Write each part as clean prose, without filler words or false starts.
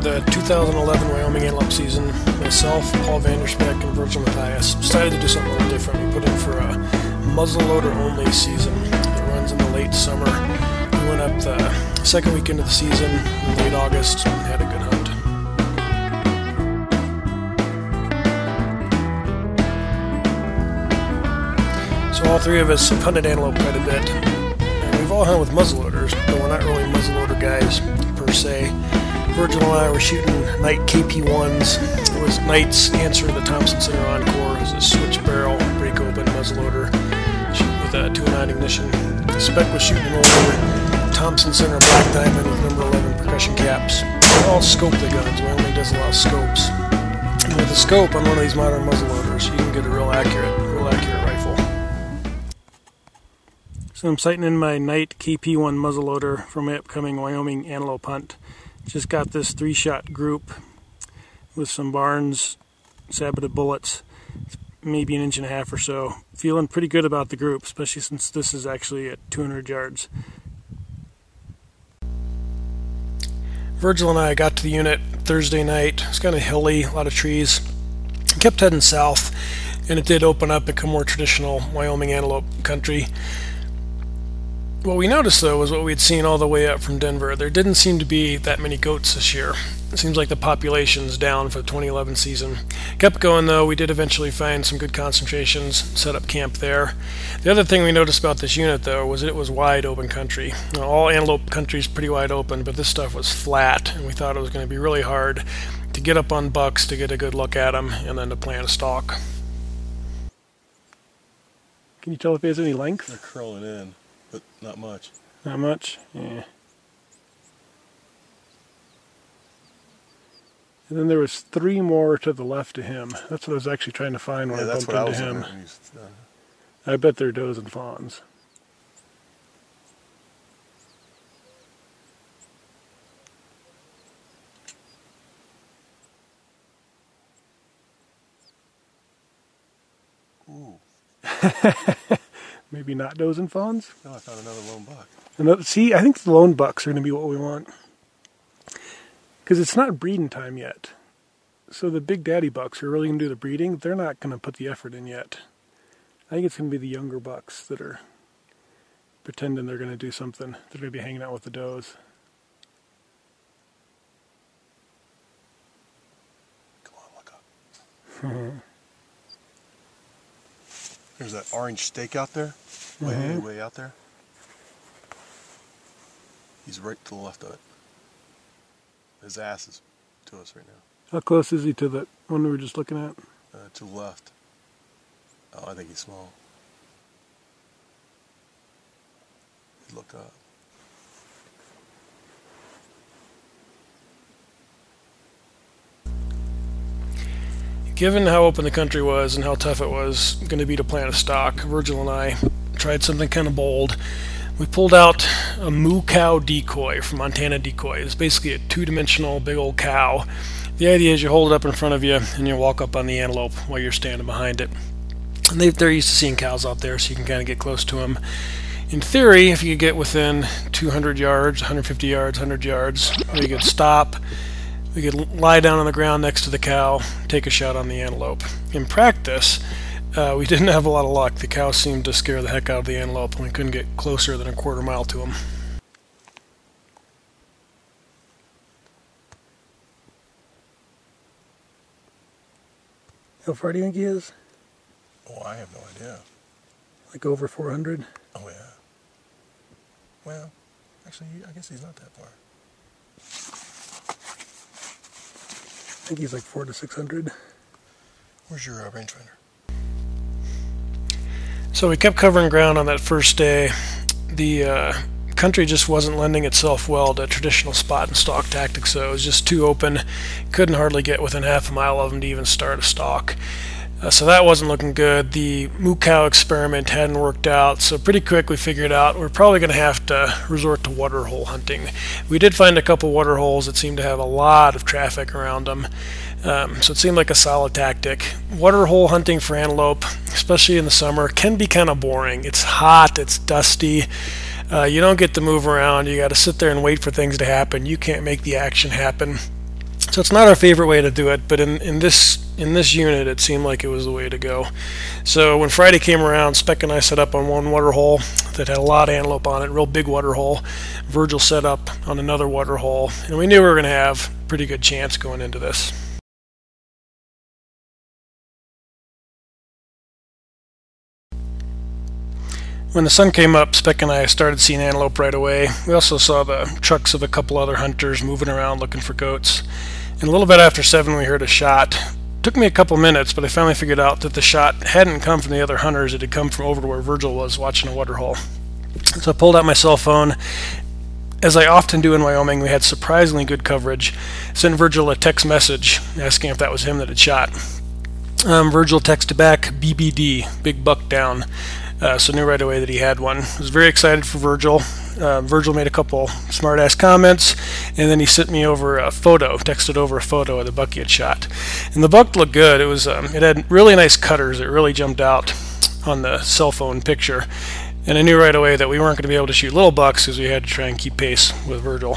the 2011 Wyoming Antelope season, myself, Paul Vanderspeck, and Virgil Matthias decided to do something a little different. We put in for a muzzleloader only season that runs in the late summer. We went up the second week into the season in late August and had a good hunt. So all three of us have hunted antelope quite a bit. And we've all hunted with muzzleloaders, but we're not really muzzleloader guys per se. Virgil and I were shooting night KP1s. It was night's answer to the Thompson Center Encore. It was a switch barrel, break open muzzleloader, shooting with a 2.9 ignition. The spec was shooting an older Thompson Center Black Diamond with number 11 percussion caps. They all scope the guns. Wyoming does a lot of scopes. And with a scope on one of these modern muzzleloaders, you can get a real accurate rifle. So I'm sighting in my night KP1 muzzleloader for my upcoming Wyoming antelope hunt. Just got this 3-shot group with some Barnes saboted bullets, maybe 1.5 inches or so. Feeling pretty good about the group, especially since this is actually at 200 yards. Virgil and I got to the unit Thursday night. It's kind of hilly, a lot of trees. Kept heading south, and it did open up and become more traditional Wyoming antelope country. What we noticed, though, was what we had seen all the way up from Denver. There didn't seem to be that many goats this year. It seems like the population's down for the 2011 season. Kept going, though. We did eventually find some good concentrations, set up camp there. The other thing we noticed about this unit, though, was it was wide open country. You know, all antelope country is pretty wide open, but this stuff was flat, and we thought it was going to be really hard to get up on bucks, to get a good look at them, and then to plan a stalk. Can you tell if he has any length? They're curling in. But not much. Not much? Yeah. And then there was 3 more to the left of him. That's what I was actually trying to find when I bumped into him. I bet they're does and fawns. Ooh. Maybe not does and fawns? No, I found another lone buck. See, I think the lone bucks are going to be what we want. Because it's not breeding time yet. So the big daddy bucks are really going to do the breeding. They're not going to put the effort in yet. I think it's going to be the younger bucks that are pretending they're going to do something. They're going to be hanging out with the does. Come on, look up. There's that orange stake out there, way out there. He's right to the left of it. His ass is to us right now. How close is he to the one we were just looking at? To the left. Oh, I think he's small. Look up. Given how open the country was and how tough it was going to be to plant a stalk, Virgil and I tried something kind of bold. We pulled out a moo cow decoy from Montana Decoy. It's basically a 2-dimensional big old cow. The idea is you hold it up in front of you and you walk up on the antelope while you're standing behind it. And they're used to seeing cows out there, so you can kind of get close to them. In theory, if you could get within 200 yards, 150 yards, 100 yards, you could stop. We could lie down on the ground next to the cow, take a shot on the antelope. In practice, we didn't have a lot of luck. The cow seemed to scare the heck out of the antelope, and we couldn't get closer than a quarter mile to him. How far do you think he is? Oh, I have no idea. Like over 400? Oh, yeah. Well, actually, I guess he's not that far. I think he's like 400 to 600. Where's your rangefinder? So we kept covering ground on that first day. The country just wasn't lending itself well to traditional spot and stalk tactics, so it was just too open. Couldn't hardly get within half a mile of them to even start a stalk. So that wasn't looking good. The moo cow experiment hadn't worked out, so pretty quick we figured out we're probably going to have to resort to waterhole hunting. We did find a couple waterholes that seemed to have a lot of traffic around them, so it seemed like a solid tactic. Waterhole hunting for antelope, especially in the summer, can be kind of boring. It's hot, it's dusty, you don't get to move around, you got to sit there and wait for things to happen. You can't make the action happen. So it's not our favorite way to do it, but in this unit, it seemed like it was the way to go. So when Friday came around, Spec and I set up on one water hole that had a lot of antelope on it, real big water hole. Virgil set up on another water hole, and we knew we were going to have a pretty good chance going into this. When the sun came up, Spec and I started seeing antelope right away. We also saw the trucks of a couple other hunters moving around looking for goats. And a little bit after 7, we heard a shot. It took me a couple minutes, but I finally figured out that the shot hadn't come from the other hunters. It had come from over to where Virgil was watching a water hole. So I pulled out my cell phone. As I often do in Wyoming, we had surprisingly good coverage. Sent Virgil a text message asking if that was him that had shot. Virgil texted back, BBD, big buck down. So knew right away that he had one. I was very excited for Virgil. Virgil made a couple smart-ass comments, and then he sent me over a photo, texted over a photo of the buck he had shot. And the buck looked good. It had really nice cutters. It really jumped out on the cell phone picture. And I knew right away that we weren't going to be able to shoot little bucks because we had to try and keep pace with Virgil.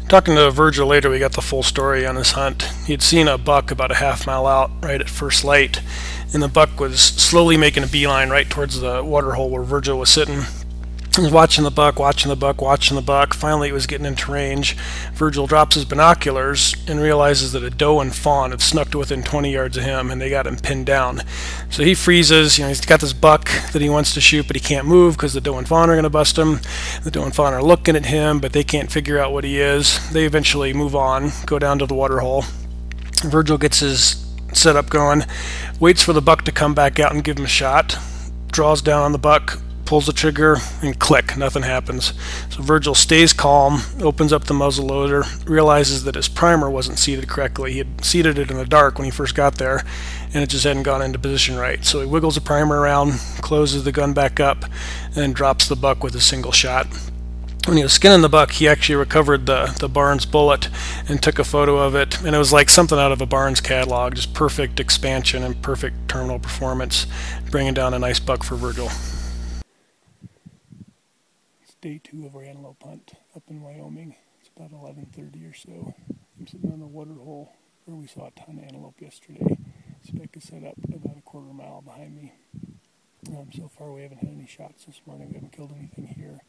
Talking to Virgil later, we got the full story on his hunt. He had seen a buck about a half-mile out right at first light, and the buck was slowly making a beeline right towards the water hole where Virgil was sitting. He was watching the buck, watching the buck, watching the buck. Finally, it was getting into range. Virgil drops his binoculars and realizes that a doe and fawn had snuck to within 20 yards of him, and they got him pinned down. So he freezes. He's got this buck that he wants to shoot, but he can't move because the doe and fawn are going to bust him. The doe and fawn are looking at him, but they can't figure out what he is. They eventually move on, go down to the water hole. Virgil gets his setup going, waits for the buck to come back out and give him a shot, draws down on the buck, pulls the trigger, and click, nothing happens. So Virgil stays calm, opens up the muzzle loader, realizes that his primer wasn't seated correctly. He had seated it in the dark when he first got there, and it just hadn't gone into position right. So he wiggles the primer around, closes the gun back up, and then drops the buck with a single shot. When he was skinning the buck, he actually recovered the Barnes bullet and took a photo of it, and it was like something out of a Barnes catalog, just perfect expansion and perfect terminal performance, bringing down a nice buck for Virgil. Day 2 of our antelope hunt up in Wyoming. It's about 11:30 or so. I'm sitting on a water hole where we saw a ton of antelope yesterday. Spec is set up about a quarter mile behind me. So far we haven't had any shots this morning. We haven't killed anything here.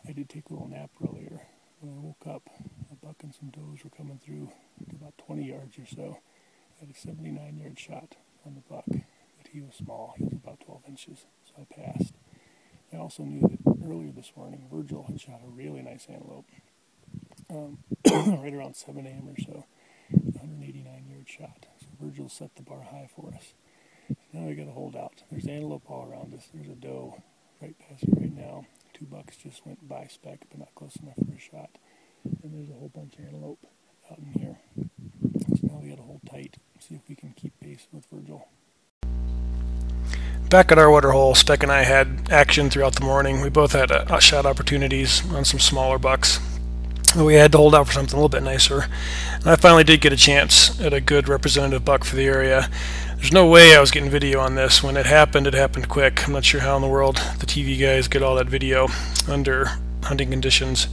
I did take a little nap earlier. When I woke up, a buck and some does were coming through to about 20 yards or so. I had a 79-yard shot on the buck, but he was small. He was about 12 inches, so I passed. I also knew that earlier this morning, Virgil had shot a really nice antelope, right around 7 a.m. or so, 189-yard shot. So Virgil set the bar high for us. So now we got to hold out. There's antelope all around us. There's a doe right past me right now. 2 bucks just went by Spec, but not close enough for a shot. And there's a whole bunch of antelope out in here. So now we got to hold tight, see if we can keep pace with Virgil. Back at our water hole, Spec and I had action throughout the morning. We both had shot opportunities on some smaller bucks. But we had to hold out for something a little bit nicer. And I finally did get a chance at a good representative buck for the area. There's no way I was getting video on this. When it happened quick. I'm not sure how in the world the TV guys get all that video under hunting conditions.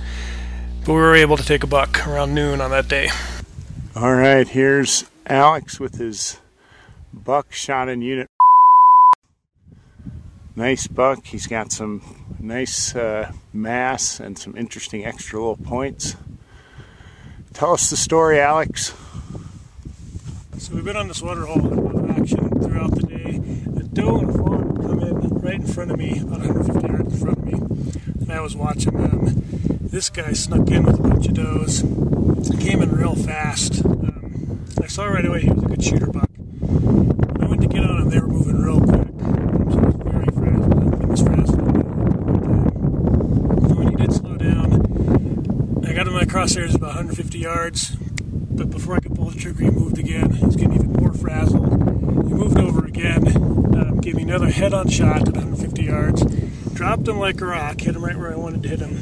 But we were able to take a buck around noon on that day. All right, here's Alex with his buck shot in unit. Nice buck. He's got some nice mass and some interesting extra little points. Tell us the story, Alex. So we've been on this water hole with action throughout the day. The doe and fawn come in right in front of me, about 150 yards in front of me. And I was watching them. This guy snuck in with a bunch of does. He came in real fast. I saw right away he was a good shooter buck. When I went to get on him, they were moving real quick. So it was very frazzled. He was frazzled. And when he did slow down, I got him in my crosshairs about 150 yards. But before I could pull the trigger, he moved again. He was getting even more frazzled. He moved over again, gave me another head-on shot at 150 yards, dropped him like a rock, hit him right where I wanted to hit him,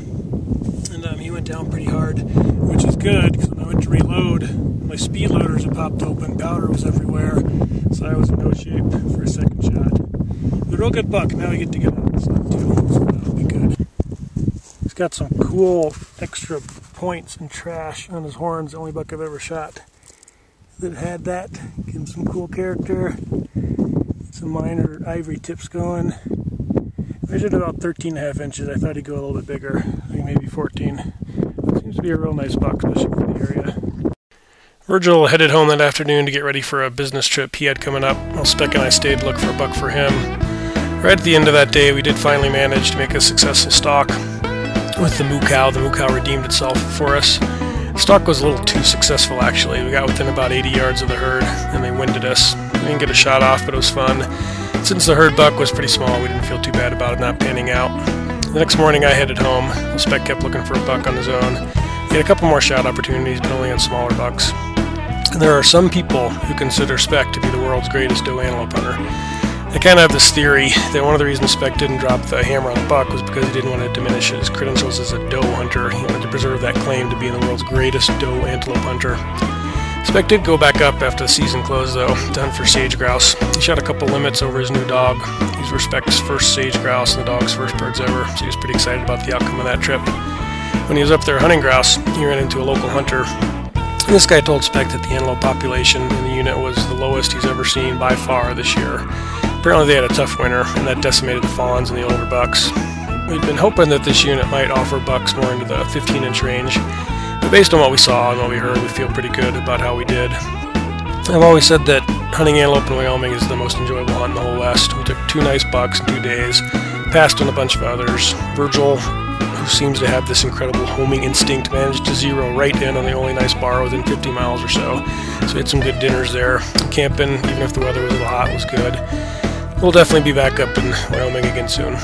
and he went down pretty hard, which is good, because when I went to reload, my speed loaders had popped open, powder was everywhere, so I was in no shape for a second shot. But a real good buck. Now we get to get out of the sun too, so that'll be good. He's got some cool extra points and trash on his horns. The only buck I've ever shot that had that. Give him some cool character. Some minor ivory tips going. Measured about 13.5 inches. I thought he'd go a little bit bigger. I think maybe 14. Seems to be a real nice buck, especially for the area. Virgil headed home that afternoon to get ready for a business trip he had coming up, while Speck and I stayed to look for a buck for him. Right at the end of that day, we did finally manage to make a successful stalk with the moo cow. The moo cow redeemed itself for us. The stalk was a little too successful, actually. We got within about 80 yards of the herd, and they winded us. We didn't get a shot off, but it was fun. Since the herd buck was pretty small, we didn't feel too bad about it not panning out. The next morning, I headed home, while Speck kept looking for a buck on his own. He had a couple more shot opportunities, but only on smaller bucks. And there are some people who consider Speck to be the world's greatest doe antelope hunter. They kind of have this theory that one of the reasons Speck didn't drop the hammer on the buck was because he didn't want to diminish his credentials as a doe hunter. He wanted to preserve that claim to being the world's greatest doe antelope hunter. Speck did go back up after the season closed, though, to hunt for sage grouse. He shot a couple limits over his new dog. These were Speck's first sage grouse and the dog's first birds ever, so he was pretty excited about the outcome of that trip. When he was up there hunting grouse, he ran into a local hunter. And this guy told Speck that the antelope population in the unit was the lowest he's ever seen by far this year. Apparently they had a tough winter, and that decimated the fawns and the older bucks. We'd been hoping that this unit might offer bucks more into the 15-inch range, but based on what we saw and what we heard, we feel pretty good about how we did. I've always said that hunting antelope in Wyoming is the most enjoyable hunt in the whole West. We took 2 nice bucks in 2 days, passed on a bunch of others. Virgil, who seems to have this incredible homing instinct, managed to zero right in on the only nice bar within 50 miles or so. So we had some good dinners there. Camping, even if the weather was a little hot, was good. We'll definitely be back up in Wyoming again soon.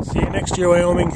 See you next year, Wyoming.